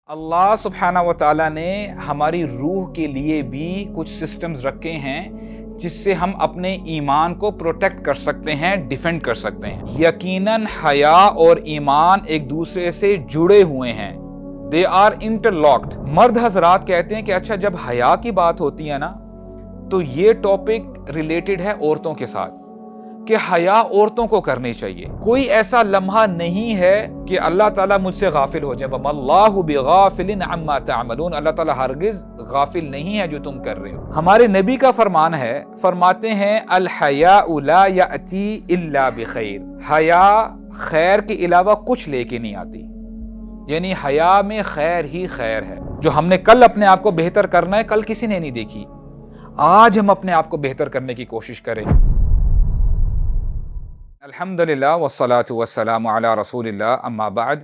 اللہ سبحانہ و تعالیٰ نے ہماری روح کے لیے بھی کچھ سسٹمز رکھے ہیں جس سے ہم اپنے ایمان کو پروٹیکٹ کر سکتے ہیں، ڈیفینڈ کر سکتے ہیں۔ یقیناً حیا اور ایمان ایک دوسرے سے جڑے ہوئے ہیں، دے آر انٹرلاکڈ۔ مرد حضرات کہتے ہیں کہ اچھا جب حیا کی بات ہوتی ہے نا تو یہ ٹاپک ریلیٹڈ ہے عورتوں کے ساتھ کہ حیا عورتوں کو کرنی چاہیے۔ کوئی ایسا لمحہ نہیں ہے کہ اللہ تعالیٰ مجھ سے غافل ہو جائے، وَمَا اللَّهُ بِغَافِلٍ عَمَّا تَعْمَلُونَ، اللہ تعالیٰ ہرگز غافل نہیں ہے جو تم کر رہے ہو۔ ہمارے نبی کا فرمان ہے، فرماتے ہیں الحیاء لا یأتی الا بخیر، حیا خیر کے علاوہ کچھ لے کے نہیں آتی، یعنی حیا میں خیر ہی خیر ہے۔ جو ہم نے کل اپنے آپ کو بہتر کرنا ہے، کل کسی نے نہیں دیکھی، آج ہم اپنے آپ کو بہتر کرنے کی کوشش کریں۔ الحمدللہ والصلاة والسلام علی رسول اللہ، اما بعد،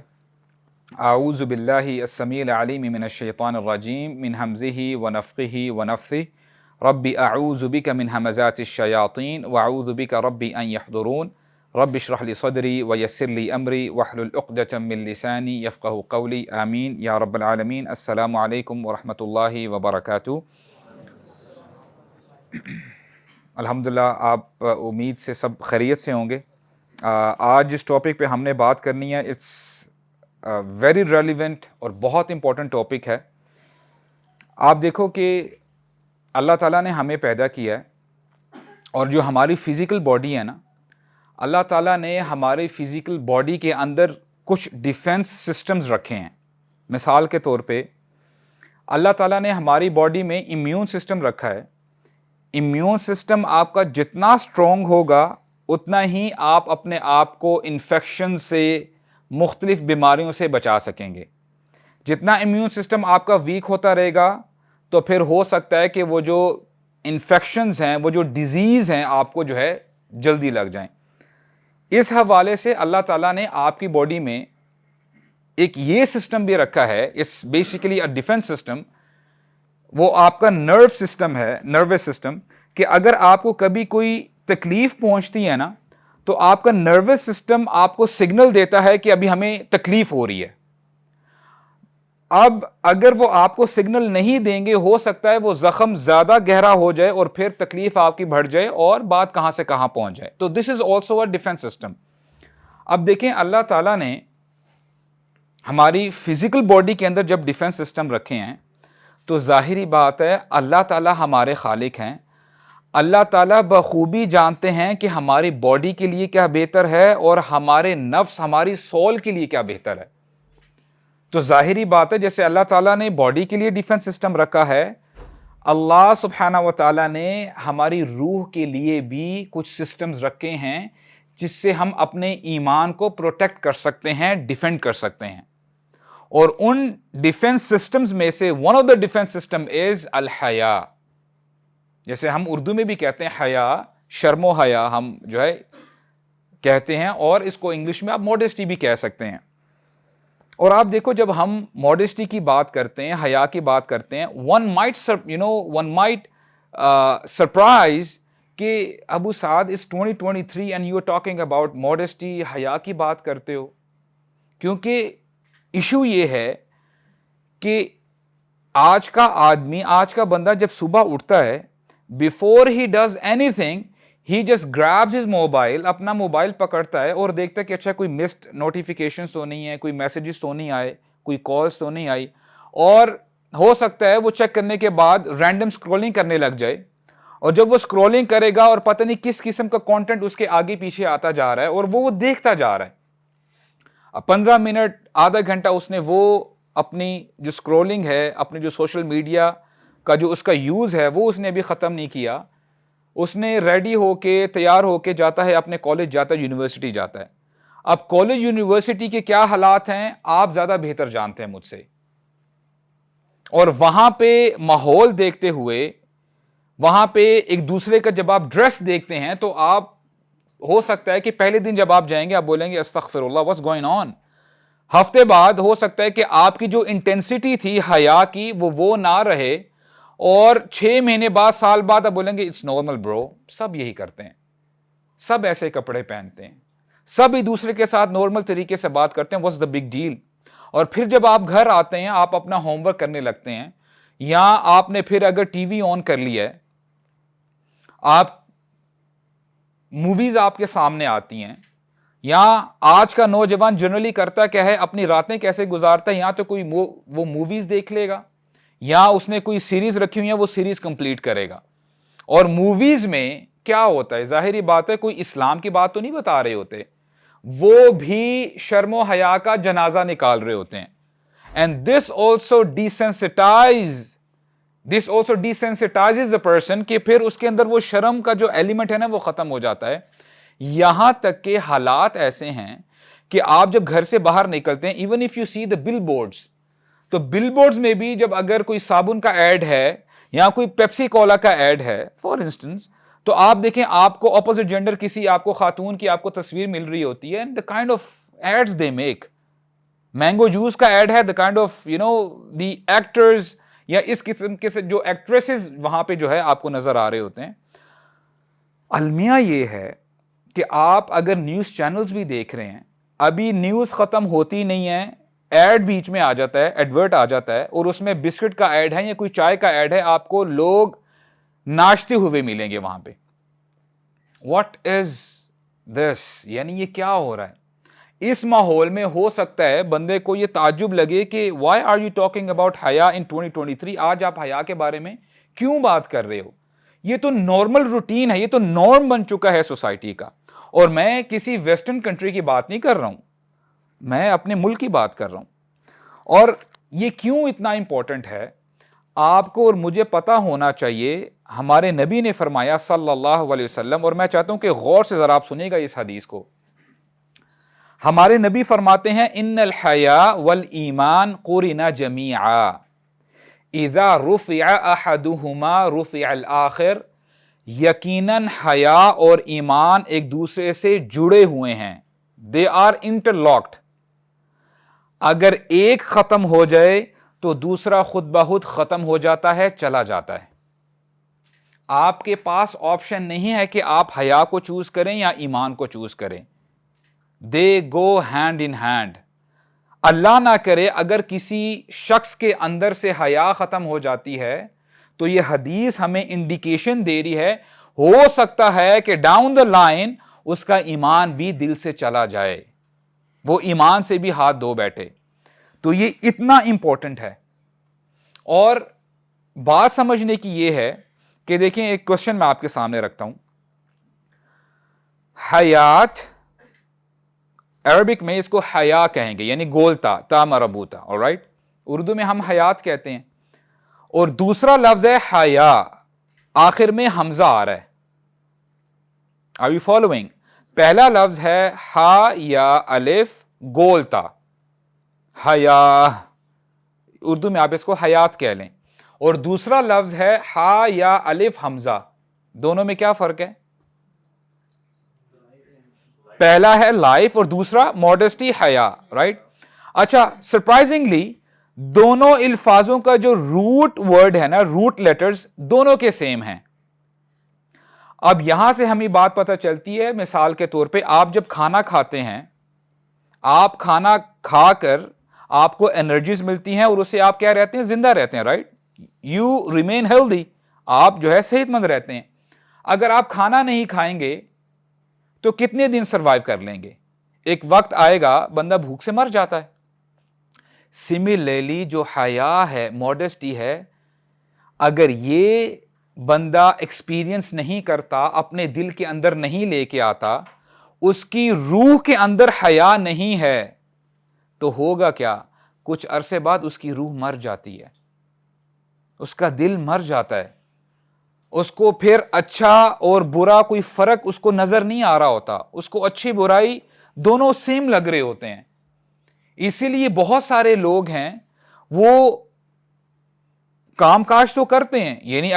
اعوذ باللہ السمیع العلیم من الشیطان الرجیم، من حمزہ ونفخہ ونفثہ، رب اعوذ بک من ہمزات الشیاطین واعوذ بک رب ان یحضرون، رب اشرح لی صدری ویسر لی امری واحلل عقدۃ من لسانی یفقہوا قولی، آمین یا رب العالمین۔ السلام علیکم ورحمۃ اللہ وبرکاتہ۔ الحمدللہ آپ امید سے سب خیریت سے ہوں گے۔ آج جس ٹاپک پہ ہم نے بات کرنی ہے، اٹس ویری ریلیونٹ اور بہت امپورٹنٹ ٹاپک ہے۔ آپ دیکھو کہ اللہ تعالیٰ نے ہمیں پیدا کیا ہے، اور جو ہماری فزیکل باڈی ہے نا، اللہ تعالیٰ نے ہماری فزیکل باڈی کے اندر کچھ ڈیفنس سسٹمز رکھے ہیں۔ مثال کے طور پہ اللہ تعالیٰ نے ہماری باڈی میں امیون سسٹم رکھا ہے۔ امیون سسٹم آپ کا جتنا اسٹرانگ ہوگا اتنا ہی آپ اپنے آپ کو انفیکشن سے، مختلف بیماریوں سے بچا سکیں گے۔ جتنا امیون سسٹم آپ کا ویک ہوتا رہے گا تو پھر ہو سکتا ہے کہ وہ جو انفیکشنز ہیں، وہ جو ڈیزیز ہیں، آپ کو جو ہے جلدی لگ جائیں۔ اس حوالے سے اللہ تعالیٰ نے آپ کی باڈی میں ایک یہ سسٹم بھی رکھا ہے، it's basically a defence system, وہ آپ کا نرو سسٹم ہے، نروس سسٹم، کہ اگر آپ کو کبھی کوئی تکلیف پہنچتی ہے نا تو آپ کا نروس سسٹم آپ کو سگنل دیتا ہے کہ ابھی ہمیں تکلیف ہو رہی ہے۔ اب اگر وہ آپ کو سگنل نہیں دیں گے، ہو سکتا ہے وہ زخم زیادہ گہرا ہو جائے اور پھر تکلیف آپ کی بڑھ جائے اور بات کہاں سے کہاں پہنچ جائے۔ تو this is also a defence system. اب دیکھیں اللہ تعالیٰ نے ہماری فزیکل باڈی کے اندر جب ڈیفنس سسٹم رکھے ہیں تو ظاہری بات ہے اللہ تعالیٰ ہمارے خالق ہیں، اللہ تعالیٰ بخوبی جانتے ہیں کہ ہماری باڈی کے لیے کیا بہتر ہے اور ہمارے نفس، ہماری سول کے لیے کیا بہتر ہے۔ تو ظاہری بات ہے جیسے اللہ تعالیٰ نے باڈی کے لیے ڈیفنس سسٹم رکھا ہے، اللہ سبحانہ و تعالیٰ نے ہماری روح کے لیے بھی کچھ سسٹمز رکھے ہیں جس سے ہم اپنے ایمان کو پروٹیکٹ کر سکتے ہیں، ڈیفینڈ کر سکتے ہیں۔ اور ان ڈیفنس سسٹمز میں سے one of the defence system is الحیا، جیسے ہم اردو میں بھی کہتے ہیں حیا، شرم و حیا ہم جو ہے کہتے ہیں، اور اس کو انگلش میں آپ موڈیسٹی بھی کہہ سکتے ہیں۔ اور آپ دیکھو جب ہم موڈیسٹی کی بات کرتے ہیں، حیا کی بات کرتے ہیں، ون مائٹ سرپرائز کہ ابو سعد اس 2023 and you are talking about modesty, حیا کی بات کرتے ہو۔ کیونکہ ایشو یہ ہے کہ آج کا آدمی، آج کا بندہ جب صبح اٹھتا ہے، before he does anything he just grabs his mobile, اپنا موبائل پکڑتا ہے اور دیکھتا ہے کہ اچھا کوئی مسڈ نوٹیفیکیشنز تو نہیں ہے، کوئی میسیجز تو نہیں آئے، کوئی کالز تو نہیں آئی، اور ہو سکتا ہے وہ چیک کرنے کے بعد رینڈم سکرولنگ کرنے لگ جائے، اور جب وہ سکرولنگ کرے گا اور پتہ نہیں کس قسم کا کانٹینٹ اس کے آگے پیچھے آتا جا رہا ہے اور وہ دیکھتا جا رہا ہے، 15 منٹ، آدھا گھنٹہ اس نے وہ اپنی جو سکرولنگ ہے، اپنی جو سوشل میڈیا کا جو اس کا یوز ہے وہ اس نے ابھی ختم نہیں کیا۔ اس نے ریڈی ہو کے، تیار ہو کے جاتا ہے، اپنے کالج جاتا ہے، یونیورسٹی جاتا ہے۔ اب کالج یونیورسٹی کے کیا حالات ہیں آپ زیادہ بہتر جانتے ہیں مجھ سے، اور وہاں پہ ماحول دیکھتے ہوئے، وہاں پہ ایک دوسرے کا جب آپ ڈریس دیکھتے ہیں تو آپ ہو سکتا ہے کہ پہلے دن جب آپ جائیں گے آپ بولیں گے استغفر اللہ واٹس گوئنگ آن۔ ہفتے بعد ہو سکتا ہے کہ آپ کی جو انٹینسٹی تھی حیا کی وہ نہ رہے، اور 6 مہینے بعد، سال بعد آپ بولیں گے اٹس نارمل برو، سب یہی کرتے ہیں، سب ایسے کپڑے پہنتے ہیں، سب ایک دوسرے کے ساتھ نارمل طریقے سے بات کرتے ہیں، واٹس دا بگ ڈیل۔ اور پھر جب آپ گھر آتے ہیں آپ اپنا ہوم ورک کرنے لگتے ہیں، یا آپ نے پھر اگر ٹی وی آن کر لیا ہے، آپ موویز آپ کے سامنے آتی ہیں، یا آج کا نوجوان جنرلی کرتا کیا ہے، اپنی راتیں کیسے گزارتا ہے، یا تو کوئی وہ موویز دیکھ لے گا، یا اس نے کوئی سیریز رکھی ہوئی ہے وہ سیریز کمپلیٹ کرے گا. اور موویز میں کیا ہوتا ہے، ظاہری بات ہے کوئی اسلام کی بات تو نہیں بتا رہے ہوتے، وہ بھی شرم و حیا کا جنازہ نکال رہے ہوتے ہیں. And this also desensitizes a person, کہ پھر اس کے اندر وہ شرم کا جو ایلیمنٹ ہے نا وہ ختم ہو جاتا ہے. یہاں تک کہ حالات ایسے ہیں کہ آپ جب گھر سے باہر نکلتے ہیں، even if you see the billboards, تو بل بورڈز میں بھی جب اگر کوئی صابن کا ایڈ ہے یا کوئی پیپسی کولا کا ایڈ ہے فار انسٹنس، تو آپ دیکھیں آپ کو اپوزٹ جینڈر کسی آپ کو خاتون کی آپ کو تصویر مل رہی ہوتی ہے، and the kind of ads they make, mango juice کا ایڈ ہے، the kind of the actors یا اس قسم کے جو ایکٹریسز وہاں پہ جو ہے آپ کو نظر آ رہے ہوتے ہیں. المیہ یہ ہے کہ آپ اگر نیوز چینلز بھی دیکھ رہے ہیں، ابھی نیوز ختم ہوتی نہیں ہے، ایڈ بیچ میں آ جاتا ہے، ایڈورٹ آ جاتا ہے، اور اس میں بسکٹ کا ایڈ ہے یا کوئی چائے کا ایڈ ہے، آپ کو لوگ ناچتے ہوئے ملیں گے وہاں پہ. واٹ از دس؟ یعنی یہ کیا ہو رہا ہے؟ اس ماحول میں ہو سکتا ہے بندے کو یہ تعجب لگے کہ why are you talking about حیا ان 2023، آج آپ حیا کے بارے میں کیوں بات کر رہے ہو؟ یہ تو نارمل روٹین ہے، یہ تو نارم بن چکا ہے سوسائٹی کا. اور میں کسی ویسٹرن کنٹری کی بات نہیں کر رہا ہوں، میں اپنے ملک کی بات کر رہا ہوں. اور یہ کیوں اتنا امپورٹنٹ ہے آپ کو اور مجھے پتا ہونا چاہیے. ہمارے نبی نے فرمایا صلی اللہ علیہ وسلم، اور میں چاہتا ہوں کہ غور سے ذرا آپ سنیں گا اس حدیث کو. ہمارے نبی فرماتے ہیں ان الحیاء والایمان قرنا جمیعا اذا رفع احدہما رفع الاخر، یقیناً حیا اور ایمان ایک دوسرے سے جڑے ہوئے ہیں، دے آر انٹرلاکڈ. اگر ایک ختم ہو جائے تو دوسرا خود بخود ختم ہو جاتا ہے، چلا جاتا ہے. آپ کے پاس آپشن نہیں ہے کہ آپ حیا کو چوز کریں یا ایمان کو چوز کریں. دے گو ہینڈ ان ہینڈ. اللہ نہ کرے اگر کسی شخص کے اندر سے حیا ختم ہو جاتی ہے تو یہ حدیث ہمیں انڈیکیشن دے رہی ہے، ہو سکتا ہے کہ ڈاؤن دا لائن اس کا ایمان بھی دل سے چلا جائے، وہ ایمان سے بھی ہاتھ دھو بیٹھے. تو یہ اتنا امپورٹنٹ ہے. اور بات سمجھنے کی یہ ہے کہ دیکھیں ایک کوشچن میں آپ کے سامنے رکھتا ہوں. حیات عربک میں اس کو حیا کہیں گے، یعنی گولتا تا مربوطہ، alright؟ اردو میں ہم حیات کہتے ہیں. اور دوسرا لفظ ہے حیا، آخر میں حمزہ آ رہا ہے. Are you following؟ پہلا لفظ ہے ہا یا الف گولتا، حیا، اردو میں آپ اس کو حیات کہہ لیں. اور دوسرا لفظ ہے ہا یا الف حمزہ. دونوں میں کیا فرق ہے؟ پہلا ہے لائف اور دوسرا ماڈسٹی حیا، رائٹ؟ اچھا، سرپرائزنگلی دونوں الفاظوں کا جو روٹ ورڈ ہے نا، روٹ لیٹرز دونوں کے سیم ہیں. اب یہاں سے ہمیں بات پتہ چلتی ہے، مثال کے طور پہ آپ جب کھانا کھاتے ہیں، آپ کھانا کھا کر آپ کو انرجیز ملتی ہیں اور اس سے آپ کیا رہتے ہیں؟ زندہ رہتے ہیں، رائٹ؟ یو ریمین ہیلدی، آپ جو ہے صحت مند رہتے ہیں. اگر آپ کھانا نہیں کھائیں گے تو کتنے دن سروائیو کر لیں گے؟ ایک وقت آئے گا بندہ بھوک سے مر جاتا ہے. سملرلی جو حیا ہے، ماڈسٹی ہے، اگر یہ بندہ ایکسپیرینس نہیں کرتا، اپنے دل کے اندر نہیں لے کے آتا، اس کی روح کے اندر حیا نہیں ہے، تو ہوگا کیا؟ کچھ عرصے بعد اس کی روح مر جاتی ہے، اس کا دل مر جاتا ہے، اس کو پھر اچھا اور برا کوئی فرق اس کو نظر نہیں آ رہا ہوتا، اس کو اچھی برائی دونوں سیم لگ رہے ہوتے ہیں. اسی لیے بہت سارے لوگ ہیں وہ کام کاج تو کرتے ہیں، یعنی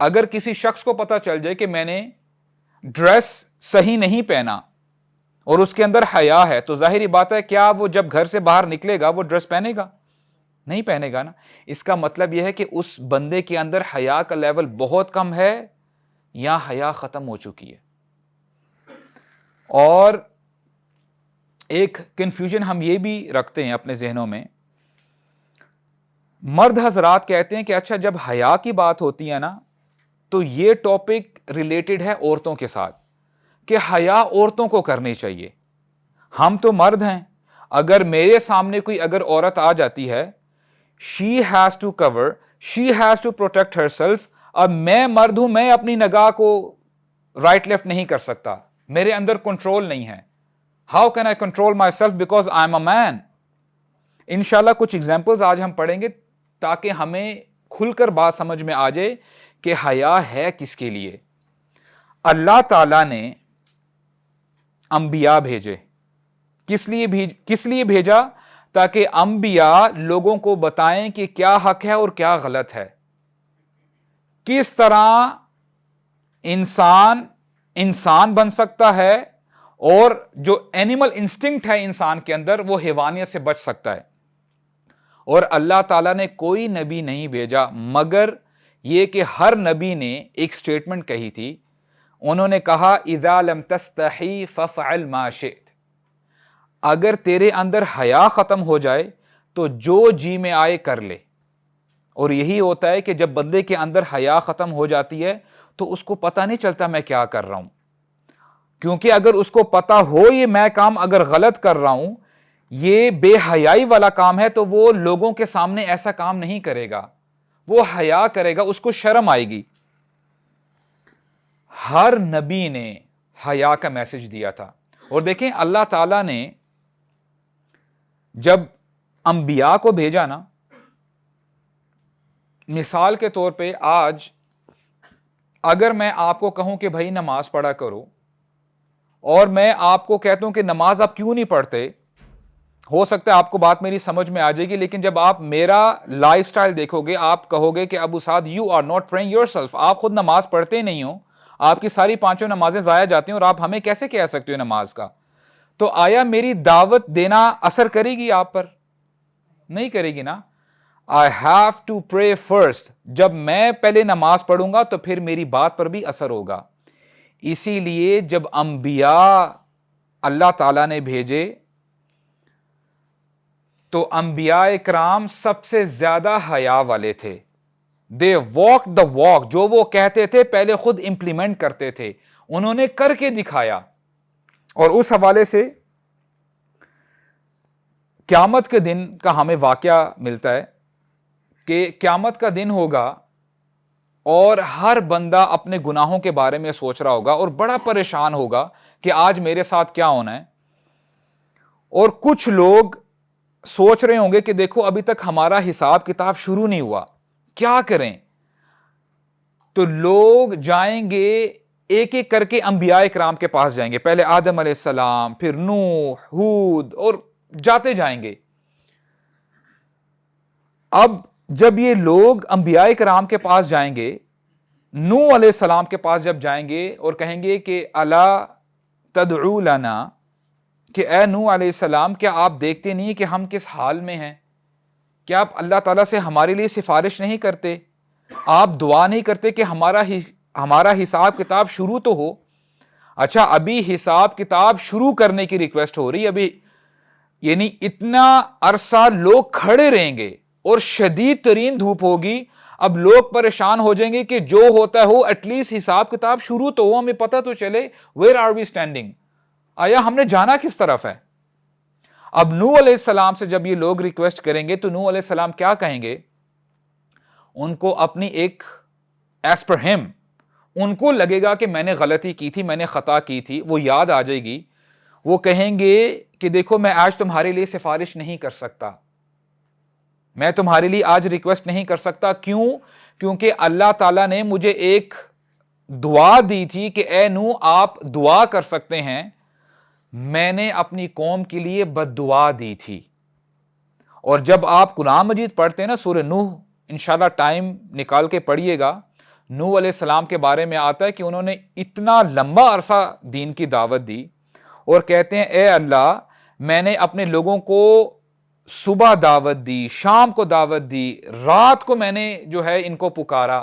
اگر کسی شخص کو پتا چل جائے کہ میں نے ڈریس صحیح نہیں پہنا اور اس کے اندر حیا ہے، تو ظاہری بات ہے کیا وہ جب گھر سے باہر نکلے گا وہ ڈریس پہنے گا؟ نہیں پہنے گا نا. اس کا مطلب یہ ہے کہ اس بندے کے اندر حیا کا لیول بہت کم ہے یا حیا ختم ہو چکی ہے. اور ایک کنفیوژن ہم یہ بھی رکھتے ہیں اپنے ذہنوں میں، مرد حضرات کہتے ہیں کہ اچھا جب حیا کی بات ہوتی ہے نا تو یہ ٹاپک ریلیٹڈ ہے عورتوں کے ساتھ، کہ حیا عورتوں کو کرنی چاہیے، ہم تو مرد ہیں، اگر میرے سامنے کوئی اگر عورت آ جاتی ہے، she has to cover, she has to protect herself, اب میں مرد ہوں، میں اپنی نگاہ کو رائٹ لیفٹ نہیں کر سکتا، میرے اندر کنٹرول نہیں ہے، how can I control myself because I am a man. انشاءاللہ کچھ ایگزامپلز آج ہم پڑھیں گے تاکہ ہمیں کھل کر بات سمجھ میں آ جائے کہ حیا ہے کس کے لیے. اللہ تعالیٰ نے انبیاء بھیجے، کس لیے بھیجا؟ تاکہ انبیاء لوگوں کو بتائیں کہ کیا حق ہے اور کیا غلط ہے، کس طرح انسان بن سکتا ہے، اور جو اینیمل انسٹنکٹ ہے انسان کے اندر وہ حیوانیت سے بچ سکتا ہے. اور اللہ تعالیٰ نے کوئی نبی نہیں بھیجا مگر یہ کہ ہر نبی نے ایک سٹیٹمنٹ کہی تھی، انہوں نے کہا اذا لم تستحی فافعل ما شئت، اگر تیرے اندر حیا ختم ہو جائے تو جو جی میں آئے کر لے. اور یہی ہوتا ہے کہ جب بندے کے اندر حیا ختم ہو جاتی ہے تو اس کو پتہ نہیں چلتا میں کیا کر رہا ہوں، کیونکہ اگر اس کو پتا ہو یہ میں کام اگر غلط کر رہا ہوں، یہ بے حیائی والا کام ہے، تو وہ لوگوں کے سامنے ایسا کام نہیں کرے گا، وہ حیا کرے گا، اس کو شرم آئے گی. ہر نبی نے حیا کا میسج دیا تھا. اور دیکھیں اللہ تعالیٰ نے جب انبیاء کو بھیجا نا، مثال کے طور پہ آج اگر میں آپ کو کہوں کہ بھائی نماز پڑھا کرو، اور میں آپ کو کہتا ہوں کہ نماز آپ کیوں نہیں پڑھتے، ہو سکتا ہے آپ کو بات میری سمجھ میں آ جائے گی، لیکن جب آپ میرا لائف سٹائل دیکھو گے آپ کہو گے کہ Abu Saad you are not praying yourself, آپ خود نماز پڑھتے نہیں ہو، آپ کی ساری پانچوں نمازیں ضائع جاتی ہیں اور آپ ہمیں کیسے کہہ سکتے ہو نماز کا؟ تو آیا میری دعوت دینا اثر کرے گی آپ پر؟ نہیں کرے گی نا. I have to pray first، جب میں پہلے نماز پڑھوں گا تو پھر میری بات پر بھی اثر ہوگا. اسی لیے جب انبیاء اللہ تعالیٰ نے بھیجے تو انبیاء کرام سب سے زیادہ حیا والے تھے. They walked the walk، جو وہ کہتے تھے پہلے خود امپلیمنٹ کرتے تھے، انہوں نے کر کے دکھایا. اور اس حوالے سے قیامت کے دن کا ہمیں واقعہ ملتا ہے کہ قیامت کا دن ہوگا اور ہر بندہ اپنے گناہوں کے بارے میں سوچ رہا ہوگا اور بڑا پریشان ہوگا کہ آج میرے ساتھ کیا ہونا ہے. اور کچھ لوگ سوچ رہے ہوں گے کہ دیکھو ابھی تک ہمارا حساب کتاب شروع نہیں ہوا، کیا کریں؟ تو لوگ جائیں گے ایک ایک کر کے انبیاء کرام کے پاس جائیں گے، پہلے آدم علیہ السلام، پھر نوح، ہود، اور جاتے جائیں گے. اب جب یہ لوگ انبیاء کرام کے پاس جائیں گے، نوح علیہ السلام کے پاس جب جائیں گے اور کہیں گے کہ الا تدعو لنا، کہ اے نوح علیہ السلام کیا آپ دیکھتے نہیں کہ ہم کس حال میں ہیں؟ کیا آپ اللہ تعالیٰ سے ہمارے لیے سفارش نہیں کرتے؟ آپ دعا نہیں کرتے کہ ہمارا حساب کتاب شروع تو ہو؟ اچھا ابھی حساب کتاب شروع کرنے کی ریکویسٹ ہو رہی، ابھی یعنی اتنا عرصہ لوگ کھڑے رہیں گے اور شدید ترین دھوپ ہوگی. اب لوگ پریشان ہو جائیں گے کہ جو ہوتا ہو ایٹ لیسٹ حساب کتاب شروع تو ہو، ہمیں پتہ تو چلے ویئر آر وی اسٹینڈنگ، آیا ہم نے جانا کس طرف ہے. اب نوح علیہ السلام سے جب یہ لوگ ریکویسٹ کریں گے تو نوح علیہ السلام کیا کہیں گے؟ ان کو اپنی ایک ایز پر ہم، ان کو لگے گا کہ میں نے غلطی کی تھی، میں نے خطا کی تھی، وہ یاد آ جائے گی. وہ کہیں گے کہ دیکھو میں آج تمہارے لیے سفارش نہیں کر سکتا، میں تمہارے لیے آج ریکویسٹ نہیں کر سکتا. کیوں؟ کیونکہ اللہ تعالیٰ نے مجھے ایک دعا دی تھی کہ اے نوح آپ دعا کر سکتے ہیں، میں نے اپنی قوم کے لیے بد دعا دی تھی. اور جب آپ قرآن مجید پڑھتے ہیں نا سورہ نوح، انشاءاللہ ٹائم نکال کے پڑھیے گا، نوح علیہ السلام کے بارے میں آتا ہے کہ انہوں نے اتنا لمبا عرصہ دین کی دعوت دی اور کہتے ہیں اے اللہ میں نے اپنے لوگوں کو صبح دعوت دی، شام کو دعوت دی، رات کو میں نے جو ہے ان کو پکارا.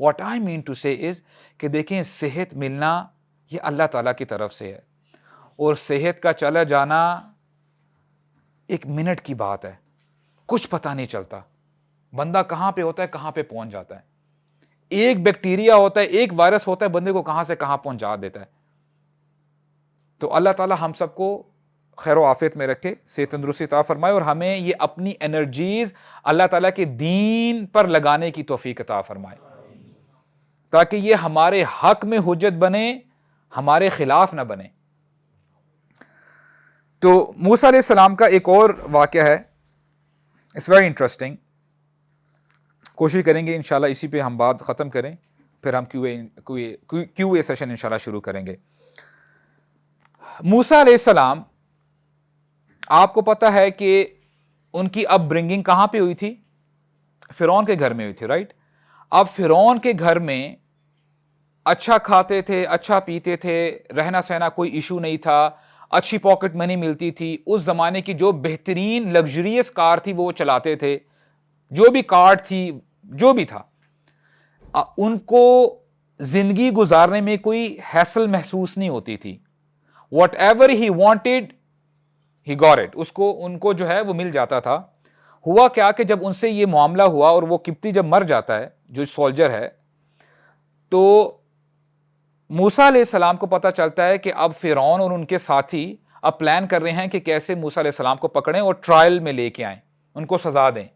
واٹ آئی مین ٹو سے از کہ دیکھیں صحت ملنا یہ اللہ تعالیٰ کی طرف سے ہے، اور صحت کا چلا جانا ایک منٹ کی بات ہے، کچھ پتہ نہیں چلتا بندہ کہاں پہ ہوتا ہے کہاں پہ پہنچ جاتا ہے، ایک بیکٹیریا ہوتا ہے، ایک وائرس ہوتا ہے، بندے کو کہاں سے کہاں پہنچا دیتا ہے۔ تو اللہ تعالیٰ ہم سب کو خیر و عافیت میں رکھے، صحت تندرستی عطا فرمائے، اور ہمیں یہ اپنی انرجیز اللہ تعالیٰ کے دین پر لگانے کی توفیق عطا فرمائے، تاکہ یہ ہمارے حق میں حجت بنے، ہمارے خلاف نہ بنے۔ تو موسیٰ علیہ السلام کا ایک اور واقعہ ہے، اٹس ویری انٹرسٹنگ، کوشش کریں گے انشاءاللہ اسی پہ ہم بات ختم کریں، پھر ہم کیو اے سیشن انشاءاللہ شروع کریں گے۔ موسیٰ علیہ السلام، آپ کو پتہ ہے کہ ان کی اپ برنگنگ کہاں پہ ہوئی تھی؟ فرعون کے گھر میں ہوئی تھی، رائٹ؟ اب فرعون کے گھر میں اچھا کھاتے تھے، اچھا پیتے تھے، رہنا سہنا کوئی ایشو نہیں تھا، اچھی پاکٹ منی ملتی تھی، اس زمانے کی جو بہترین لگژریس کار تھی وہ چلاتے تھے، جو بھی کارڈ تھی، جو بھی تھا، ان کو زندگی گزارنے میں کوئی ہیسل محسوس نہیں ہوتی تھی۔ Whatever he wanted he got it, ان کو جو ہے وہ مل جاتا تھا۔ ہوا کیا کہ جب ان سے یہ معاملہ ہوا اور وہ قبطی جب مر جاتا ہے جو سولجر ہے، تو موسیٰ علیہ السلام کو پتہ چلتا ہے کہ اب فرعون اور ان کے ساتھی اب پلان کر رہے ہیں کہ کیسے موسیٰ علیہ السلام کو پکڑیں اور ٹرائل میں لے کے آئیں، ان کو سزا دیں۔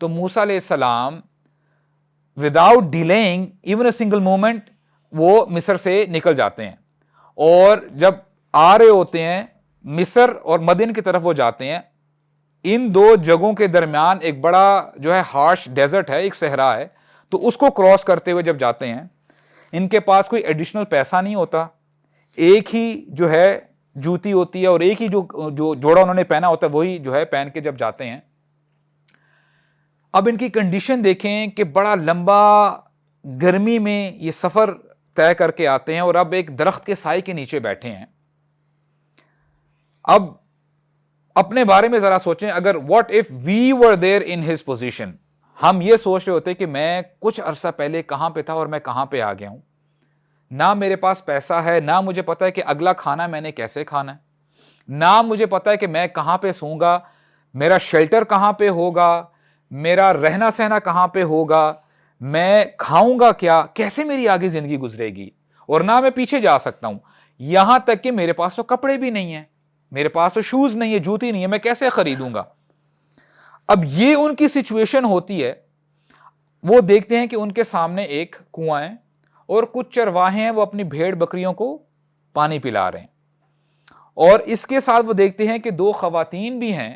تو موسیٰ علیہ السلام without delaying even a single moment وہ مصر سے نکل جاتے ہیں، اور جب آ رہے ہوتے ہیں مصر اور مدین کی طرف وہ جاتے ہیں، ان دو جگہوں کے درمیان ایک بڑا جو ہے ہارش ڈیزرٹ ہے، ایک صحرا ہے، تو اس کو کراس کرتے ہوئے جب جاتے ہیں، ان کے پاس کوئی ایڈیشنل پیسہ نہیں ہوتا، ایک ہی جو ہے جوتی ہوتی ہے اور ایک ہی جو جوڑا انہوں نے پہنا ہوتا ہے وہی جو ہے پہن کے جب جاتے ہیں۔ اب ان کی کنڈیشن دیکھیں کہ بڑا لمبا گرمی میں یہ سفر طے کر کے آتے ہیں، اور اب ایک درخت کے سائے کے نیچے بیٹھے ہیں۔ اب اپنے بارے میں ذرا سوچیں، اگر what if we were there in his position, ہم یہ سوچ رہے ہوتے کہ میں کچھ عرصہ پہلے کہاں پہ تھا اور میں کہاں پہ آ گیا ہوں، نہ میرے پاس پیسہ ہے، نہ مجھے پتا ہے کہ اگلا کھانا میں نے کیسے کھانا ہے، نہ مجھے پتا ہے کہ میں کہاں پہ سوں گا، میرا شیلٹر کہاں پہ ہوگا، میرا رہنا سہنا کہاں پہ ہوگا، میں کھاؤں گا کیا، کیسے میری آگے زندگی گزرے گی، اور نہ میں پیچھے جا سکتا ہوں، یہاں تک کہ میرے پاس تو کپڑے بھی نہیں ہیں، میرے پاس تو شوز نہیں ہے، جوتی نہیں ہے، میں کیسے خریدوں گا۔ اب یہ ان کی سچویشن ہوتی ہے، وہ دیکھتے ہیں کہ ان کے سامنے ایک کنواں ہے اور کچھ چرواہے ہیں، وہ اپنی بھیڑ بکریوں کو پانی پلا رہے ہیں، اور اس کے ساتھ وہ دیکھتے ہیں کہ دو خواتین بھی ہیں،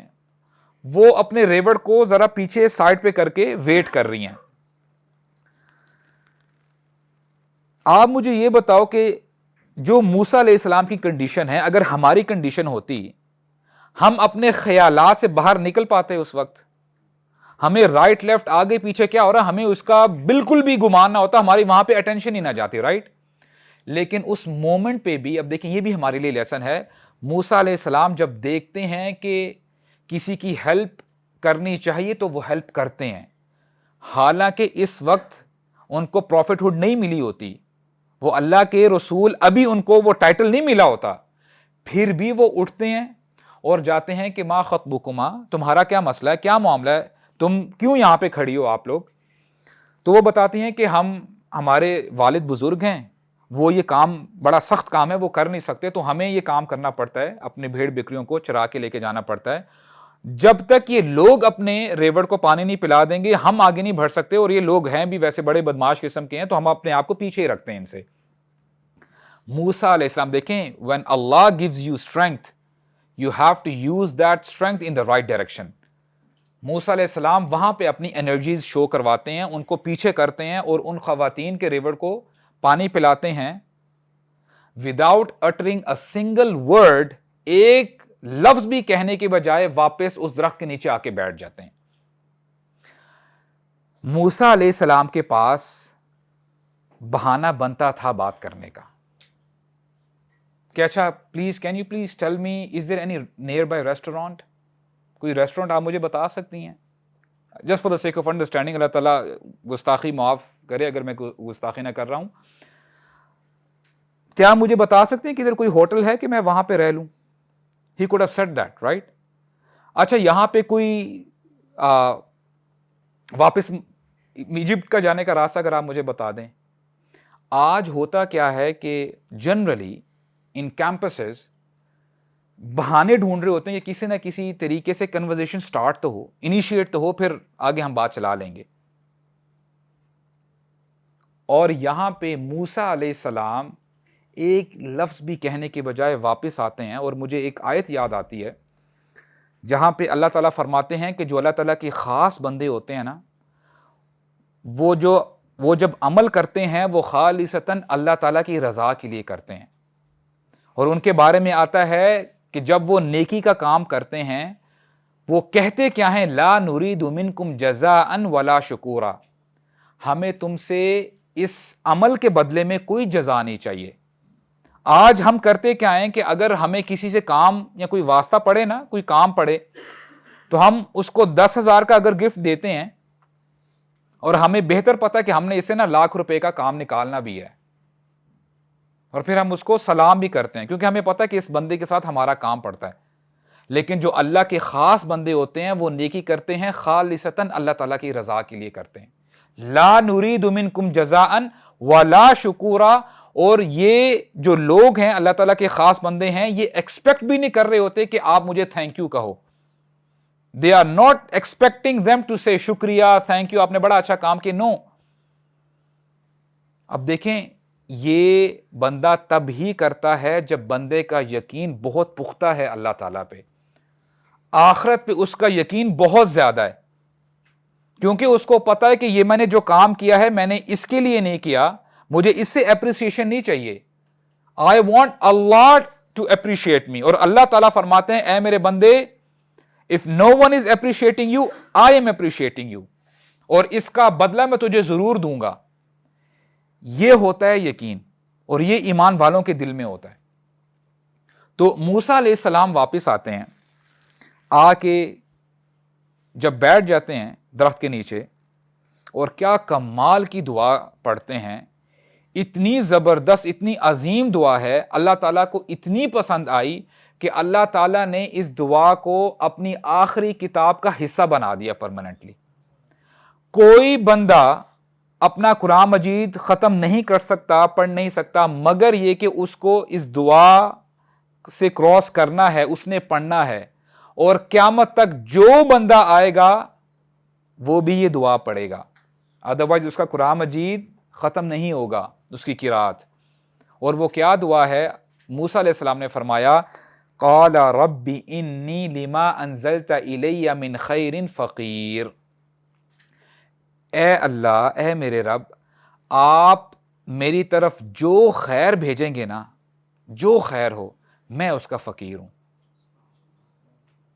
وہ اپنے ریوڑ کو ذرا پیچھے سائڈ پہ کر کے ویٹ کر رہی ہیں۔ آپ مجھے یہ بتاؤ کہ جو موسیٰ علیہ السلام کی کنڈیشن ہے، اگر ہماری کنڈیشن ہوتی، ہم اپنے خیالات سے باہر نکل پاتے؟ اس وقت ہمیں رائٹ لیفٹ آگے پیچھے کیا ہو رہا، ہمیں اس کا بالکل بھی گمان نہ ہوتا، ہماری وہاں پہ اٹینشن ہی نہ جاتی، رائٹ؟ لیکن اس مومنٹ پہ بھی، اب دیکھیں یہ بھی ہمارے لیے لیسن ہے، موسیٰ علیہ السلام جب دیکھتے ہیں کہ کسی کی ہیلپ کرنی چاہیے تو وہ ہیلپ کرتے ہیں، حالانکہ اس وقت ان کو پروفٹ ہوڈ نہیں ملی ہوتی، وہ اللہ کے رسول، ابھی ان کو وہ ٹائٹل نہیں ملا ہوتا، پھر بھی وہ اٹھتے ہیں اور جاتے ہیں کہ ما خطبکما، تمہارا کیا مسئلہ ہے، کیا معاملہ ہے، تم کیوں یہاں پہ کھڑی ہو آپ لوگ؟ تو وہ بتاتی ہیں کہ ہمارے والد بزرگ ہیں، وہ یہ کام بڑا سخت کام ہے، وہ کر نہیں سکتے، تو ہمیں یہ کام کرنا پڑتا ہے، اپنے بھیڑ بکریوں کو چرا کے لے کے جانا پڑتا ہے، جب تک یہ لوگ اپنے ریوڑ کو پانی نہیں پلا دیں گے ہم آگے نہیں بڑھ سکتے، اور یہ لوگ ہیں بھی ویسے بڑے بدماش قسم کے ہیں، تو ہم اپنے آپ کو پیچھے ہی رکھتے ہیں ان سے۔ موسیٰ علیہ السلام دیکھیں، when Allah gives you strength you have to use that strength in the right direction۔ موسیٰ علیہ السلام وہاں پہ اپنی انرجیز شو کرواتے ہیں، ان کو پیچھے کرتے ہیں اور ان خواتین کے ریوڑ کو پانی پلاتے ہیں، without uttering a single word, ایک لفظ بھی کہنے کے بجائے واپس اس درخت کے نیچے آ کے بیٹھ جاتے ہیں۔ موسیٰ علیہ السلام کے پاس بہانہ بنتا تھا بات کرنے کا کہ اچھا please can you please tell me is there any nearby restaurant, کوئی ریسٹورینٹ آپ مجھے بتا سکتی ہیں؟ Just for the sake of understanding, اللہ تعالیٰ گستاخی معاف کرے اگر میں گستاخی نہ کر رہا ہوں. کیا مجھے بتا سکتے ہیں کہ ادھر کوئی ہوٹل ہے کہ میں وہاں پہ رہ لوں؟ He could have said that, right? اچھا یہاں پہ کوئی واپس ایجپٹ کا جانے کا راستہ اگر آپ مجھے بتا دیں. آج ہوتا کیا ہے کہ جنرلی ان کیمپسز بہانے ڈھونڈ رہے ہوتے ہیں کہ کسی نہ کسی طریقے سے کنورزیشن سٹارٹ تو ہو, انیشیٹ تو ہو, پھر آگے ہم بات چلا لیں گے. اور یہاں پہ موسیٰ علیہ السلام ایک لفظ بھی کہنے کے بجائے واپس آتے ہیں, اور مجھے ایک آیت یاد آتی ہے جہاں پہ اللہ تعالیٰ فرماتے ہیں کہ جو اللہ تعالیٰ کے خاص بندے ہوتے ہیں نا, وہ جب عمل کرتے ہیں وہ خالصتاً اللہ تعالیٰ کی رضا کے لیے کرتے ہیں. اور ان کے بارے میں آتا ہے کہ جب وہ نیکی کا کام کرتے ہیں وہ کہتے کیا ہیں, لا نرید منکم جزاء ولا شکورا, ہمیں تم سے اس عمل کے بدلے میں کوئی جزا نہیں چاہیے. آج ہم کرتے کیا ہیں کہ اگر ہمیں کسی سے کام یا کوئی واسطہ پڑے نا, کوئی کام پڑے, تو ہم اس کو 10,000 کا اگر گفٹ دیتے ہیں اور ہمیں بہتر پتا کہ ہم نے اسے نا ₹1,00,000 کا کام نکالنا بھی ہے, اور پھر ہم اس کو سلام بھی کرتے ہیں کیونکہ ہمیں پتا کہ اس بندے کے ساتھ ہمارا کام پڑتا ہے. لیکن جو اللہ کے خاص بندے ہوتے ہیں وہ نیکی کرتے ہیں خالصتاً اللہ تعالیٰ کی رضا کے لیے کرتے ہیں. لا نرید منکم جزاء ولا شکورا. اور یہ جو لوگ ہیں اللہ تعالیٰ کے خاص بندے ہیں, یہ ایکسپیکٹ بھی نہیں کر رہے ہوتے کہ آپ مجھے تھینک یو کہو. They are not expecting them to say شکریہ, تھینک یو, آپ نے بڑا اچھا کام کیا. نو. اب دیکھیں یہ بندہ تب ہی کرتا ہے جب بندے کا یقین بہت پختہ ہے اللہ تعالیٰ پہ, آخرت پہ اس کا یقین بہت زیادہ ہے, کیونکہ اس کو پتا ہے کہ یہ میں نے جو کام کیا ہے میں نے اس کے لیے نہیں کیا, مجھے اس سے اپریسیشن نہیں چاہیے. I want Allah to appreciate me. اور اللہ تعالیٰ فرماتے ہیں اے میرے بندے, if no one is appreciating you, I am appreciating you. اور اس کا بدلہ میں تجھے ضرور دوں گا. یہ ہوتا ہے یقین, اور یہ ایمان والوں کے دل میں ہوتا ہے. تو موسیٰ علیہ السلام واپس آتے ہیں, آ کے جب بیٹھ جاتے ہیں درخت کے نیچے, اور کیا کمال کی دعا پڑھتے ہیں. اتنی زبردست, اتنی عظیم دعا ہے, اللہ تعالیٰ کو اتنی پسند آئی کہ اللہ تعالیٰ نے اس دعا کو اپنی آخری کتاب کا حصہ بنا دیا پرماننٹلی. کوئی بندہ اپنا قرآن مجید ختم نہیں کر سکتا, پڑھ نہیں سکتا, مگر یہ کہ اس کو اس دعا سے کراس کرنا ہے, اس نے پڑھنا ہے, اور قیامت تک جو بندہ آئے گا وہ بھی یہ دعا پڑھے گا, ادروائز اس کا قرآن مجید ختم نہیں ہوگا, اس کی قرات. اور وہ کیا دعا ہے؟ موسیٰ علیہ السلام نے فرمایا قال رب انی لما انزلت الی من خیر فقیر. اے اللہ, اے میرے رب, آپ میری طرف جو خیر بھیجیں گے نا, جو خیر ہو, میں اس کا فقیر ہوں.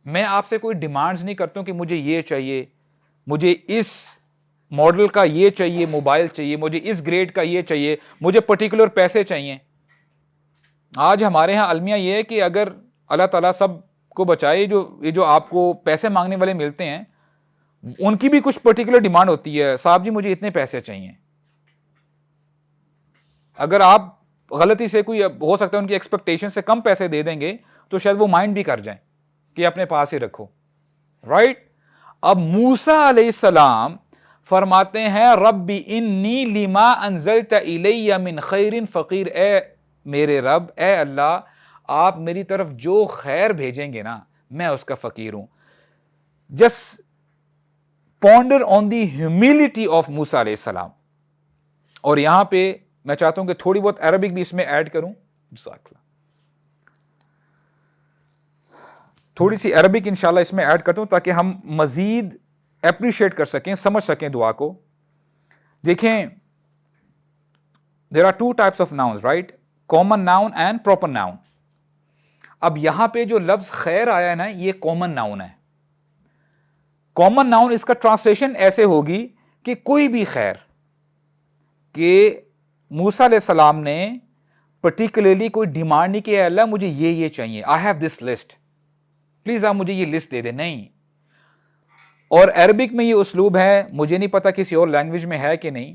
میں آپ سے کوئی ڈیمانڈز نہیں کرتا ہوں کہ مجھے یہ چاہیے, مجھے اس ماڈل کا یہ چاہیے, موبائل چاہیے, مجھے اس گریڈ کا یہ چاہیے, مجھے پرٹیکولر پیسے چاہیے. آج ہمارے ہاں المیہ یہ ہے کہ اگر اللہ تعالیٰ سب کو بچائے, یہ جو آپ کو پیسے مانگنے والے ملتے ہیں ان کی بھی کچھ پرٹیکولر ڈیمانڈ ہوتی ہے, صاحب جی مجھے اتنے پیسے چاہیے. اگر آپ غلطی سے, کوئی ہو سکتا ہے ان کی ایکسپیکٹیشن سے کم پیسے دے دیں گے تو شاید وہ مائنڈ بھی کر جائیں کہ اپنے پاس ہی رکھو, رائٹ. اب موسیٰ علیہ السلام فرماتے ہیں رب انی لما انزلت الی من خیر فقیر. اے میرے رب, اے اللہ, آپ میری طرف جو خیر بھیجیں گے نا میں اس کا فقیر ہوں. Just ponder on the humility of موسیٰ علیہ السلام. اور یہاں پہ میں چاہتا ہوں کہ تھوڑی بہت عربک بھی اس میں ایڈ کروں, تھوڑی سی عربک انشاءاللہ اس میں ایڈ کرتا ہوں تاکہ ہم مزید اپریشیٹ کر سکیں, سمجھ سکیں دعا کو. دیکھیں there are two types of nouns, right? Common noun and proper noun. اب یہاں پہ جو لفظ خیر آیا ہے نا, یہ کامن ناؤن ہے. کامن ناؤن اس کا ٹرانسلیشن ایسے ہوگی کہ کوئی بھی خیر, کہ موسیٰ علیہ السلام نے پرٹیکولرلی کوئی ڈیمانڈ نہیں کہ اللہ مجھے یہ چاہیے, I have this list, please آپ مجھے یہ لسٹ دے دیں, نہیں. اور عربک میں یہ اسلوب ہے, مجھے نہیں پتا کسی اور لینگویج میں ہے کہ نہیں,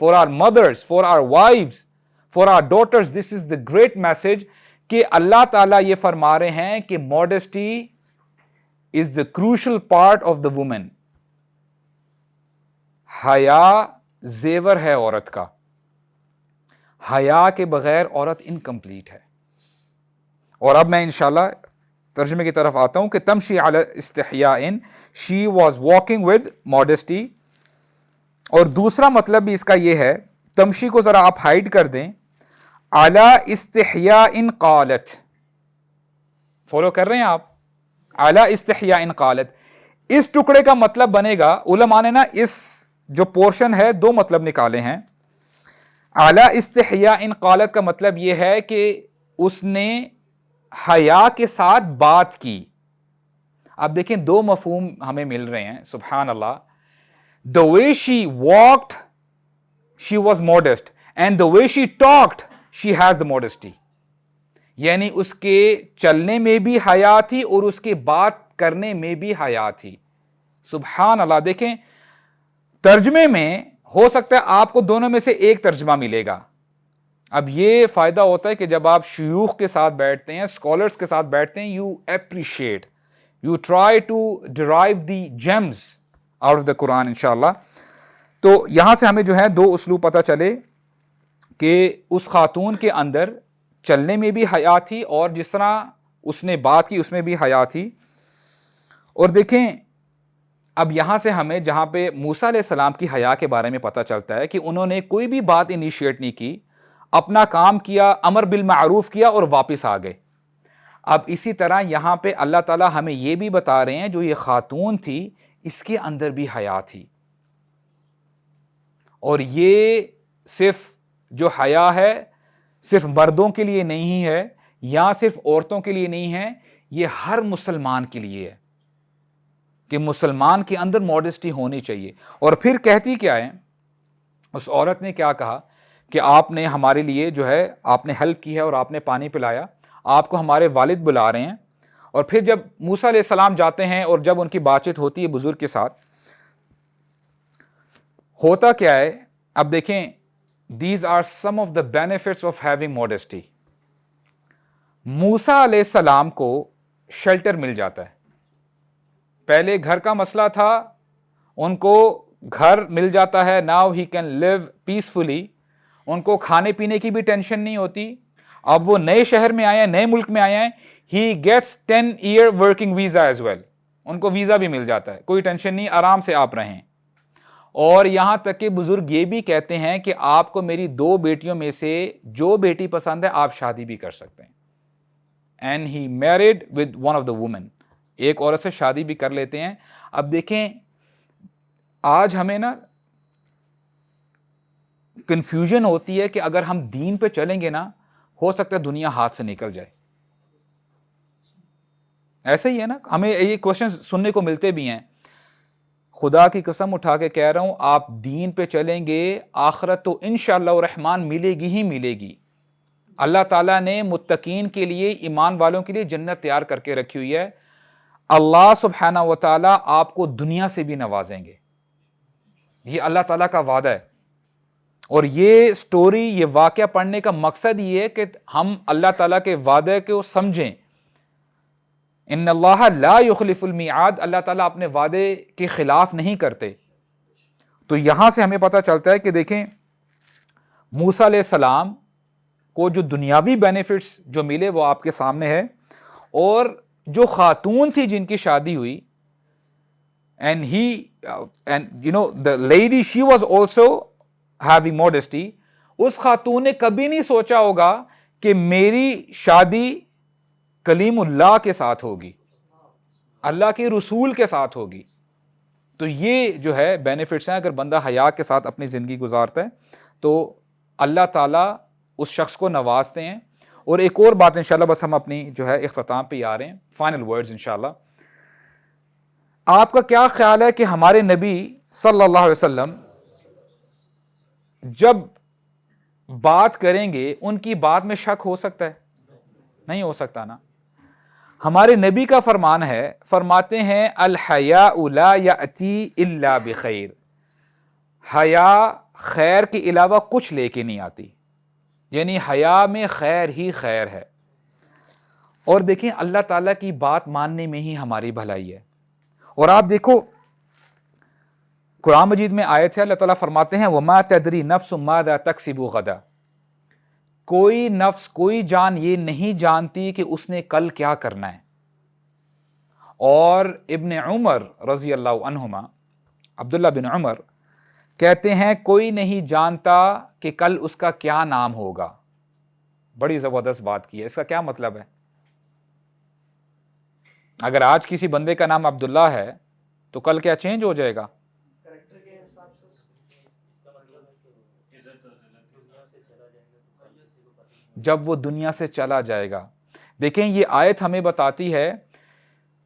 for our mothers, for our wives, for our daughters. This is the great message کہ اللہ تعالیٰ یہ فرما رہے ہیں کہ modesty is the crucial part of the woman. حیا زیور ہے عورت کا. حیا کے بغیر عورت انکمپلیٹ ہے. اور اب میں انشاءاللہ ترجمے کی طرف آتا ہوں کہ تمشی علی استحیاء، she was walking with modesty. اور دوسرا مطلب بھی اس کا یہ ہے، تمشی کو ذرا آپ ہائڈ کر دیں، علی استحیاء قالت. فالو کر رہے ہیں آپ؟ علی استحیاء قالت. اس ٹکڑے کا مطلب بنے گا، علماء نے نا اس جو پورشن ہے دو مطلب نکالے ہیں. علی استحیاء قالت کا مطلب یہ ہے کہ اس نے حیا کے ساتھ بات کی. اب دیکھیں دو مفہوم ہمیں مل رہے ہیں، سبحان اللہ. The way she walked, she was modest, and the way she talked, she has the modesty. یعنی اس کے چلنے میں بھی حیا تھی اور اس کے بات کرنے میں بھی حیا تھی. سبحان اللہ. دیکھیں ترجمے میں ہو سکتا ہے آپ کو دونوں میں سے ایک ترجمہ ملے گا. اب یہ فائدہ ہوتا ہے کہ جب آپ شیوخ کے ساتھ بیٹھتے ہیں، اسکالرس کے ساتھ بیٹھتے ہیں، you appreciate, you try to drive the gems out of the Quran انشاءاللہ. تو یہاں سے ہمیں جو ہے دو اسلوب پتہ چلے کہ اس خاتون کے اندر چلنے میں بھی حیا تھی اور جس طرح اس نے بات کی اس میں بھی حیا تھی. اور دیکھیں اب یہاں سے ہمیں جہاں پہ موسیٰ علیہ السلام کی حیا کے بارے میں پتہ چلتا ہے کہ انہوں نے کوئی بھی بات انیشیٹ نہیں کی، اپنا کام کیا، امر بالمعروف کیا اور واپس آ گئے. اب اسی طرح یہاں پہ اللہ تعالیٰ ہمیں یہ بھی بتا رہے ہیں جو یہ خاتون تھی اس کے اندر بھی حیا تھی. اور یہ صرف جو حیا ہے صرف مردوں کے لیے نہیں ہے یا صرف عورتوں کے لیے نہیں ہے، یہ ہر مسلمان کے لیے ہے کہ مسلمان کے اندر ماڈسٹی ہونی چاہیے. اور پھر کہتی کیا ہے اس عورت نے، کیا کہا کہ آپ نے ہمارے لیے جو ہے آپ نے ہیلپ کی ہے اور آپ نے پانی پلایا، آپ کو ہمارے والد بلا رہے ہیں. اور پھر جب موسیٰ علیہ السلام جاتے ہیں اور جب ان کی بات چیت ہوتی ہے بزرگ کے ساتھ، ہوتا کیا ہے اب دیکھیں. These are some of the benefits of having modesty. موسیٰ علیہ السلام کو شیلٹر مل جاتا ہے. پہلے گھر کا مسئلہ تھا، ان کو گھر مل جاتا ہے. Now he can live peacefully. ان کو کھانے پینے کی بھی ٹینشن نہیں ہوتی. اب وہ نئے شہر میں آئے ہیں، نئے ملک میں آئے ہیں. He gets 10 year working visa as well. ان کو ویزا بھی مل جاتا ہے، کوئی ٹینشن نہیں، آرام سے آپ رہیں. اور یہاں تک کہ بزرگ یہ بھی کہتے ہیں کہ آپ کو میری 2 بیٹیوں میں سے جو بیٹی پسند ہے آپ شادی بھی کر سکتے ہیں. And he married with one of the woman. ایک عورت سے شادی بھی کر لیتے ہیں. اب دیکھیں آج ہمیں نا کنفیوژن ہوتی ہے کہ اگر ہم دین پہ چلیں گے نا ہو سکتا ہے دنیا ہاتھ سے نکل جائے. ایسا ہی ہے نا، ہمیں یہ کوشچن سننے کو ملتے بھی ہیں. خدا کی قسم اٹھا کے کہہ رہا ہوں، آپ دین پہ چلیں گے آخرت تو انشاءاللہ الرحمن ملے گی ہی ملے گی. اللہ تعالیٰ نے متقین کے لیے، ایمان والوں کے لیے جنت تیار کر کے رکھی ہوئی ہے. اللہ سبحانہ و تعالیٰ آپ کو دنیا سے بھی نوازیں گے، یہ اللہ تعالیٰ کا وعدہ ہے. اور یہ سٹوری، یہ واقعہ پڑھنے کا مقصد یہ ہے کہ ہم اللہ تعالیٰ کے وعدے کو سمجھیں. ان اللہ لا یخلف المیعاد. اللہ تعالیٰ اپنے وعدے کے خلاف نہیں کرتے. تو یہاں سے ہمیں پتہ چلتا ہے کہ دیکھیں موسیٰ علیہ السلام کو جو دنیاوی بینیفٹس جو ملے وہ آپ کے سامنے ہے. اور جو خاتون تھی جن کی شادی ہوئی، and the lady, she was also having modesty. اس خاتون نے کبھی نہیں سوچا ہوگا کہ میری شادی کلیم اللہ کے ساتھ ہوگی، اللہ کے رسول کے ساتھ ہوگی. تو یہ جو ہے بینیفٹس ہیں. اگر بندہ حیا کے ساتھ اپنی زندگی گزارتا ہے تو اللہ تعالیٰ اس شخص کو نوازتے ہیں. اور ایک اور بات انشاءاللہ، بس ہم اپنی جو ہے اختتام پہ آ رہے ہیں، فائنل ورڈز انشاءاللہ. آپ کا کیا خیال ہے کہ ہمارے نبی صلی اللہ علیہ وسلم جب بات کریں گے ان کی بات میں شک ہو سکتا ہے؟ نہیں ہو سکتا نا. ہمارے نبی کا فرمان ہے، فرماتے ہیں الحیاء لا یأتی الا بخیر. حیا خیر کے علاوہ کچھ لے کے نہیں آتی، یعنی حیا میں خیر ہی خیر ہے۔ اور دیکھیں اللہ تعالیٰ کی بات ماننے میں ہی ہماری بھلائی ہے۔ اور آپ دیکھو قرآن مجید میں آیت ہے، اللہ تعالیٰ فرماتے ہیں وَمَا تَدْرِي نَفْسٌ مَاذَا تَكْسِبُ غَدًا، کوئی نفس، کوئی جان یہ نہیں جانتی کہ اس نے کل کیا کرنا ہے۔ اور ابن عمر رضی اللہ عنہما، عبداللہ بن عمر کہتے ہیں کوئی نہیں جانتا کہ کل اس کا کیا نام ہوگا۔ بڑی زبردست بات کی ہے۔ اس کا کیا مطلب ہے؟ اگر آج کسی بندے کا نام عبداللہ ہے تو کل کیا چینج ہو جائے گا؟ جب وہ دنیا سے چلا جائے گا۔ دیکھیں یہ آیت ہمیں بتاتی ہے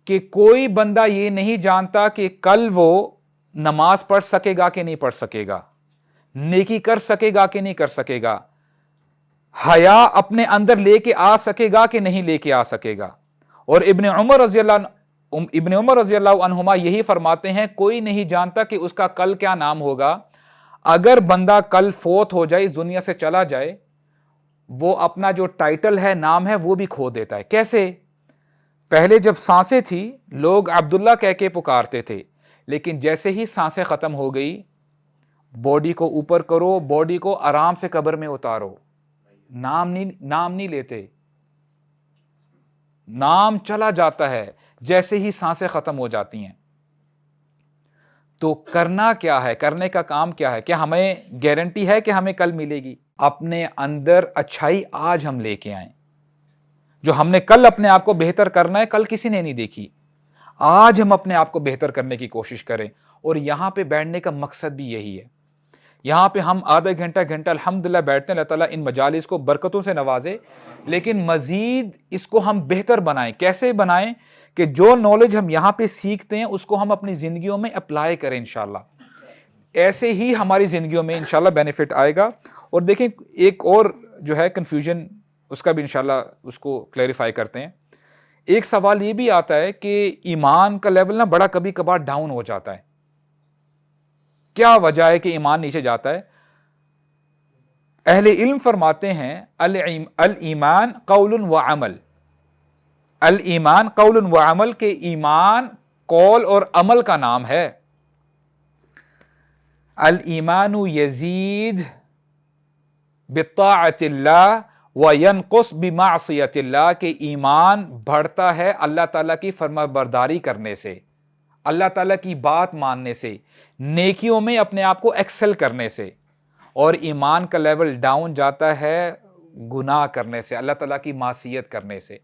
کہ کوئی بندہ یہ نہیں جانتا کہ کل وہ نماز پڑھ سکے گا کہ نہیں پڑھ سکے گا، نیکی کر سکے گا کہ نہیں کر سکے گا، حیا اپنے اندر لے کے آ سکے گا کہ نہیں لے کے آ سکے گا۔ اور ابن عمر رضی اللہ عنہما یہی فرماتے ہیں کوئی نہیں جانتا کہ اس کا کل کیا نام ہوگا۔ اگر بندہ کل فوت ہو جائے، اس دنیا سے چلا جائے، وہ اپنا جو ٹائٹل ہے، نام ہے، وہ بھی کھو دیتا ہے۔ کیسے؟ پہلے جب سانسیں تھی لوگ عبداللہ کہہ کے پکارتے تھے، لیکن جیسے ہی سانسیں ختم ہو گئی، باڈی کو اوپر کرو، باڈی کو آرام سے قبر میں اتارو، نام نہیں لیتے، نام چلا جاتا ہے جیسے ہی سانسیں ختم ہو جاتی ہیں۔ تو کرنا کیا ہے؟ کرنے کا کام کیا ہے؟ کیا ہمیں گارنٹی ہے کہ ہمیں کل ملے گی؟ اپنے اندر اچھائی آج ہم لے کے آئیں۔ جو ہم نے کل اپنے آپ کو بہتر کرنا ہے، کل کسی نے نہیں دیکھی، آج ہم اپنے آپ کو بہتر کرنے کی کوشش کریں۔ اور یہاں پہ بیٹھنے کا مقصد بھی یہی ہے۔ یہاں پہ ہم آدھا گھنٹہ الحمدللہ بیٹھتے ہیں، اللہ تعالیٰ ان مجالس کو برکتوں سے نوازے، لیکن مزید اس کو ہم بہتر بنائیں۔ کیسے بنائیں؟ کہ جو نالج ہم یہاں پہ سیکھتے ہیں اس کو ہم اپنی زندگیوں میں اپلائی کریں انشاءاللہ۔ ایسے ہی ہماری زندگیوں میں انشاءاللہ بینیفٹ آئے گا۔ اور دیکھیں ایک اور جو ہے کنفیوژن، اس کا بھی انشاءاللہ اس کو کلیریفائی کرتے ہیں۔ ایک سوال یہ بھی آتا ہے کہ ایمان کا لیول بڑا کبھی کبھار ڈاؤن ہو جاتا ہے۔ کیا وجہ ہے کہ ایمان نیچے جاتا ہے؟ اہل علم فرماتے ہیں الایمان قول و عمل، الایمان قول و عمل، کے ایمان قول اور عمل کا نام ہے۔ الایمان یزید بطاعت اللہ وینقص بمعصیت اللہ، کہ ایمان بڑھتا ہے اللہ تعالیٰ کی فرما برداری کرنے سے، اللہ تعالیٰ کی بات ماننے سے، نیکیوں میں اپنے آپ کو ایکسل کرنے سے، اور ایمان کا لیول ڈاؤن جاتا ہے گناہ کرنے سے، اللہ تعالیٰ کی معصیت کرنے سے۔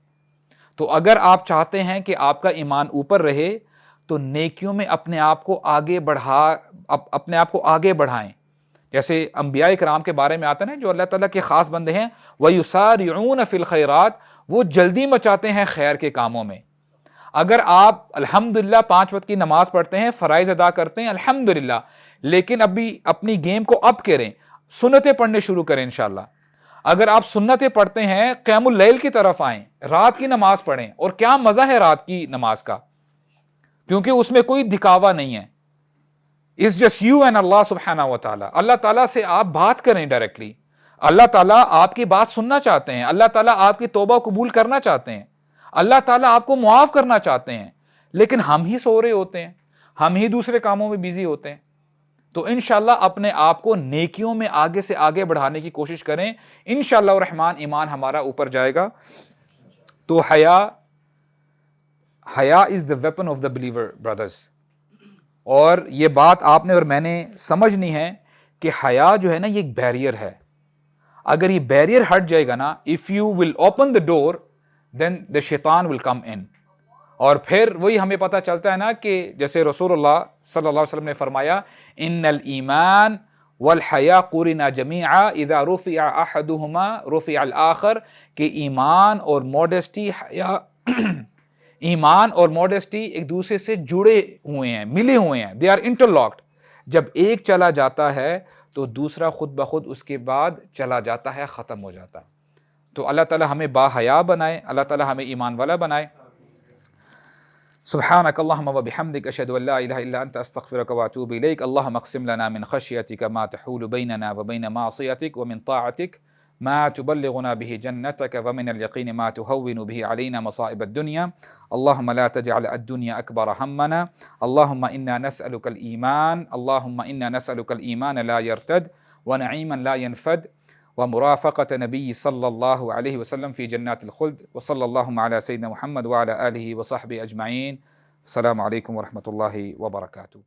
تو اگر آپ چاہتے ہیں کہ آپ کا ایمان اوپر رہے تو نیکیوں میں اپنے آپ کو آگے بڑھائیں۔ جیسے انبیاء کرام کے بارے میں آتا ہے نا، جو اللہ تعالیٰ کے خاص بندے ہیں، وَيُسَارِعُونَ فِي الْخَيْرَاتِ، وہ جلدی مچاتے ہیں خیر کے کاموں میں۔ اگر آپ الحمدللہ 5 وقت کی نماز پڑھتے ہیں، فرائض ادا کرتے ہیں الحمدللہ، لیکن ابھی اپنی گیم کو اپ کریں، سنتیں پڑھنے شروع کریں انشاءاللہ۔ اگر آپ سنتیں پڑھتے ہیں، قیام اللیل کی طرف آئیں، رات کی نماز پڑھیں، اور کیا مزہ ہے رات کی نماز کا، کیونکہ اس میں کوئی دکھاوا نہیں ہے۔ It's just you and Allah subhanahu wa ta'ala۔ اللہ تعالیٰ سے آپ بات کریں ڈائریکٹلی، اللہ تعالیٰ آپ کی بات سننا چاہتے ہیں، اللہ تعالیٰ آپ کی توبہ قبول کرنا چاہتے ہیں، اللہ تعالیٰ آپ کو معاف کرنا چاہتے ہیں، لیکن ہم ہی سو رہے ہوتے ہیں، ہم ہی دوسرے کاموں میں بیزی ہوتے ہیں۔ تو انشاءاللہ اپنے آپ کو نیکیوں میں آگے سے آگے بڑھانے کی کوشش کریں، انشاءاللہ الرحمن ایمان ہمارا اوپر جائے گا۔ تو حیا از the weapon of the believer brothers۔ اور یہ بات آپ نے اور میں نے سمجھنی ہے کہ حیا جو ہے نا، یہ ایک بیریئر ہے۔ اگر یہ بیریئر ہٹ جائے گا نا، if you will open the door then the shaitan will come in۔ اور پھر وہی ہمیں پتہ چلتا ہے نا کہ جیسے رسول اللہ صلی اللہ علیہ وسلم نے فرمایا ان الایمان والحیا قرنا جمیعا اذا رفع احدہما رفع الاخر، کہ ایمان اور موڈسٹی، حیا ایمان اور موڈسٹی ایک دوسرے سے جڑے ہوئے ہیں، ملے ہوئے ہیں، دے آر انٹرلاکڈ۔ جب ایک چلا جاتا ہے تو دوسرا خود بخود اس کے بعد چلا جاتا ہے، ختم ہو جاتا ہے۔ تو اللہ تعالی ہمیں با حیا بنائے، اللہ تعالی ہمیں ایمان والا بنائے۔ سبحانك اللهم وبحمدك أشهد أن لا إله إلا أنت أستغفرك وأتوب إليك اللهم اقسم لنا من خشيتك ما تحول بيننا وبين معصيتك ومن طاعتك ما تبلغنا به جنتك ومن اليقين ما تهون به علينا مصائب الدنيا اللهم لا تجعل الدنيا أكبر همنا اللهم إنا نسألك الإيمان لا يرتد ونعيما لا ينفد ومرافقة نبي صلى الله عليه وسلم في جنات الخلد وصلى اللهم على سيدنا محمد وعلى آله وصحبه أجمعين السلام عليكم ورحمة الله وبركاته.